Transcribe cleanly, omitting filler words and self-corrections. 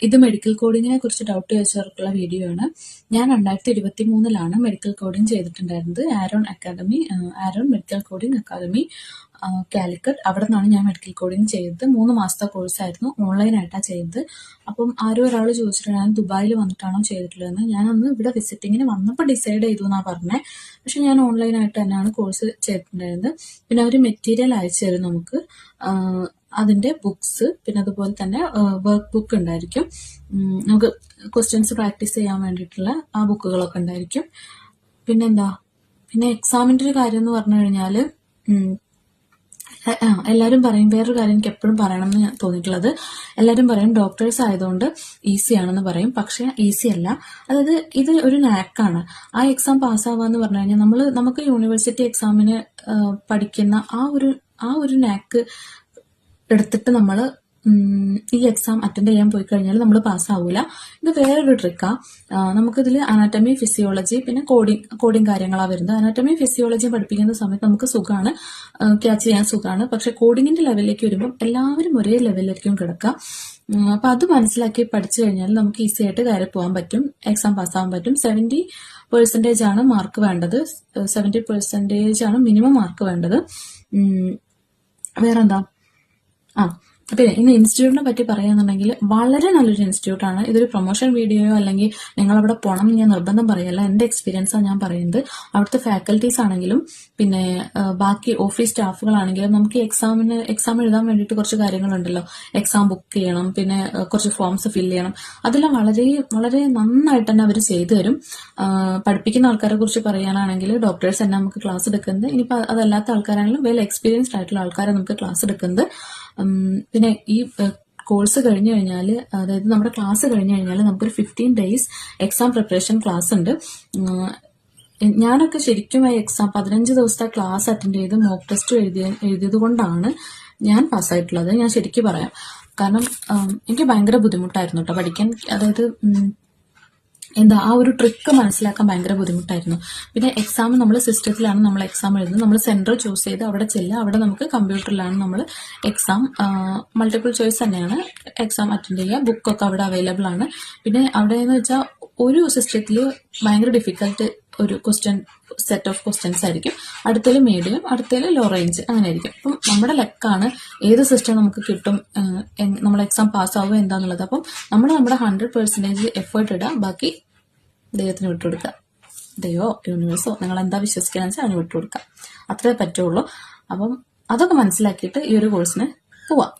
ഇത് മെഡിക്കൽ കോഡിങ്ങിനെ കുറിച്ച് doubt ചോദിച്ചവർക്കുള്ള video ആണ്. ഞാൻ 2023 മെഡിക്കൽ കോഡിങ് ചെയ്തിട്ടുണ്ടായിരുന്നത്. Aaron medical coding academy Calicut. അവിടെ നിന്നാണ് ഞാൻ മെഡിക്കൽ കോഡിംഗ് ചെയ്തത്. 3 മാസത്തെ കോഴ്സായിരുന്നു. ഓൺലൈനായിട്ടാണ് ചെയ്തത്. അപ്പം ആരോ ഒരാൾ ചോദിച്ചിട്ട് ഞാൻ ദുബായിൽ വന്നിട്ടാണോ ചെയ്തിട്ടുള്ളതെന്ന്. ഞാനന്ന് ഇവിടെ വിസിറ്റിങ്ങിന് വന്നപ്പോൾ ഡിസൈഡ് ചെയ്തു എന്നാണ് പറഞ്ഞത്. പക്ഷെ ഞാൻ ഓൺലൈനായിട്ട് തന്നെയാണ് കോഴ്സ് ചെയ്തിട്ടുണ്ടായിരുന്നത്. പിന്നെ അവർ മെറ്റീരിയൽ അയച്ചു തരും നമുക്ക്. അതിന്റെ ബുക്സ്, പിന്നെ അതുപോലെ തന്നെ വർക്ക് ബുക്ക് ഉണ്ടായിരിക്കും. നമുക്ക് ക്വസ്റ്റ്യൻസ് പ്രാക്ടീസ് ചെയ്യാൻ വേണ്ടിയിട്ടുള്ള ആ ബുക്കുകളൊക്കെ ഉണ്ടായിരിക്കും. പിന്നെ എക്സാമിന്റെ ഒരു കാര്യം എന്ന് പറഞ്ഞു കഴിഞ്ഞാൽ എല്ലാവരും പറയും, വേറൊരു കാര്യം എനിക്ക് എപ്പോഴും പറയണം എന്ന് തോന്നിയിട്ടുള്ളത്, എല്ലാവരും പറയും ഡോക്ടേഴ്സ് ആയതുകൊണ്ട് ഈസി ആണെന്ന് പറയും. പക്ഷെ ഈസി അല്ല. അതായത് ഇത് ഒരു നാക്കാണ്. ആ എക്സാം പാസ്സാവാന്ന് പറഞ്ഞു കഴിഞ്ഞാൽ നമുക്ക് യൂണിവേഴ്സിറ്റി എക്സാമിന് പഠിക്കുന്ന ആ ഒരു നാക്ക് എടുത്തിട്ട് നമ്മൾ ഈ എക്സാം അറ്റൻഡ് ചെയ്യാൻ പോയി കഴിഞ്ഞാൽ നമ്മൾ പാസ്സാവൂല. ഇത് വേറൊരു ട്രിക്കാ. നമുക്കിതിൽ അനാറ്റമി, ഫിസിയോളജി, പിന്നെ കോഡിങ് കാര്യങ്ങളാണ് വരുന്നത്. അനാറ്റമി ഫിസിയോളജി പഠിപ്പിക്കുന്ന സമയത്ത് നമുക്ക് സുഖമാണ്, ക്യാച്ച് ചെയ്യാൻ സുഖമാണ്. പക്ഷെ കോഡിങ്ങിന്റെ ലെവലിലേക്ക് വരുമ്പോൾ എല്ലാവരും ഒരേ ലെവലിലേക്കും കിടക്കുക. അപ്പൊ അത് മനസ്സിലാക്കി പഠിച്ചു കഴിഞ്ഞാൽ നമുക്ക് ഈസി ആയിട്ട് കയറി പോകാൻ പറ്റും, എക്സാം പാസ്സാവാൻ പറ്റും. 70% ആണ് മാർക്ക് വേണ്ടത്. 70% ആണ് മിനിമം മാർക്ക് വേണ്ടത്. വേറെന്താ? പിന്നെ ഇന്ന് ഇൻസ്റ്റിറ്റ്യൂട്ടിനെ പറ്റി പറയുകയാണെന്നുണ്ടെങ്കിൽ വളരെ നല്ലൊരു ഇൻസ്റ്റിറ്റ്യൂട്ടാണ്. ഇതൊരു പ്രൊമോഷൻ വീഡിയോയോ അല്ലെങ്കിൽ നിങ്ങൾ അവിടെ പോകണം എന്ന് ഞാൻ നിർബന്ധം പറയല്ല. എൻ്റെ എക്സ്പീരിയൻസാണ് ഞാൻ പറയുന്നത്. അവിടുത്തെ ഫാക്കൽറ്റീസ് ആണെങ്കിലും പിന്നെ ബാക്കി ഓഫീസ് സ്റ്റാഫുകളാണെങ്കിലും നമുക്ക് എക്സാം എഴുതാൻ വേണ്ടിയിട്ട് കുറച്ച് കാര്യങ്ങളുണ്ടല്ലോ. എക്സാം ബുക്ക് ചെയ്യണം, പിന്നെ കുറച്ച് ഫോംസ് ഫില്ല് ചെയ്യണം. അതെല്ലാം വളരെ വളരെ നന്നായിട്ട് തന്നെ അവർ ചെയ്തു തരും. പഠിപ്പിക്കുന്ന ആൾക്കാരെ കുറിച്ച് പറയാനാണെങ്കിൽ ഡോക്ടേഴ്സ് തന്നെ നമുക്ക് ക്ലാസ് എടുക്കുന്നത്. ഇനിയിപ്പോൾ അതല്ലാത്ത ആൾക്കാരാണെങ്കിലും വെൽ എക്സ്പീരിയൻസ്ഡ് ആയിട്ടുള്ള ആൾക്കാരെ നമുക്ക് ക്ലാസ് എടുക്കുന്നത്. പിന്നെ ഈ കോഴ്സ് കഴിഞ്ഞു കഴിഞ്ഞാൽ, അതായത് നമ്മുടെ ക്ലാസ് കഴിഞ്ഞു കഴിഞ്ഞാൽ നമുക്കൊരു 15 days എക്സാം പ്രിപ്പറേഷൻ ക്ലാസ് ഉണ്ട്. ഞാനൊക്കെ ശരിക്കും ആ എക്സാം 15 ദിവസത്തെ ക്ലാസ് അറ്റൻഡ് ചെയ്ത് മോക്ക് ടെസ്റ്റ് എഴുതിയത് കൊണ്ടാണ് ഞാൻ പാസ്സായിട്ടുള്ളത്. ഞാൻ ശരിക്കും പറയാം. കാരണം എനിക്ക് ഭയങ്കര ബുദ്ധിമുട്ടായിരുന്നു കേട്ടോ പഠിക്കാൻ. അതായത് ആ ഒരു ട്രിക്ക് മനസ്സിലാക്കാൻ ഭയങ്കര ബുദ്ധിമുട്ടായിരുന്നു. പിന്നെ എക്സാം നമ്മൾ സിസ്റ്റത്തിലാണ് നമ്മൾ എക്സാം എഴുതുന്നത്. നമ്മൾ സെന്റർ ചൂസ് ചെയ്ത് അവിടെ ചെല്ലുക. അവിടെ നമുക്ക് കമ്പ്യൂട്ടറിലാണ് നമ്മൾ എക്സാം, മൾട്ടിപ്പിൾ ചോയ്സ് തന്നെയാണ് എക്സാം അറ്റൻഡ് ചെയ്യുക. ബുക്കൊക്കെ അവിടെ അവൈലബിൾ ആണ്. പിന്നെ അവിടെ എന്ന് വെച്ചാൽ ഒരു സിസ്റ്റത്തിൽ ഭയങ്കര ഡിഫിക്കൽട്ട് ഒരു സെറ്റ് ഓഫ് ക്വസ്റ്റ്യൻസ് ആയിരിക്കും. അടുത്തതിൽ മീഡിയം, അടുത്തതിൽ ലോ റേഞ്ച്, അങ്ങനെ ആയിരിക്കും. അപ്പം നമ്മുടെ ലക്കാണ് ഏത് സിസ്റ്റം നമുക്ക് കിട്ടും, നമ്മൾ എക്സാം പാസ്സാവുക എന്താന്നുള്ളത്. അപ്പം നമ്മുടെ 100% എഫേർട്ട് ഇടുക. ബാക്കി ദൈവത്തിന് വിട്ടുകൊടുക്കുക. ദൈവമോ യൂണിവേഴ്സോ നിങ്ങൾ എന്താ വിശ്വസിക്കാന്ന് വെച്ചാൽ അതിന് വിട്ടുകൊടുക്കുക. അത്രേ പറ്റുള്ളൂ. അപ്പം അതൊക്കെ മനസ്സിലാക്കിയിട്ട് ഈ ഒരു കോഴ്സിന് പോവാം.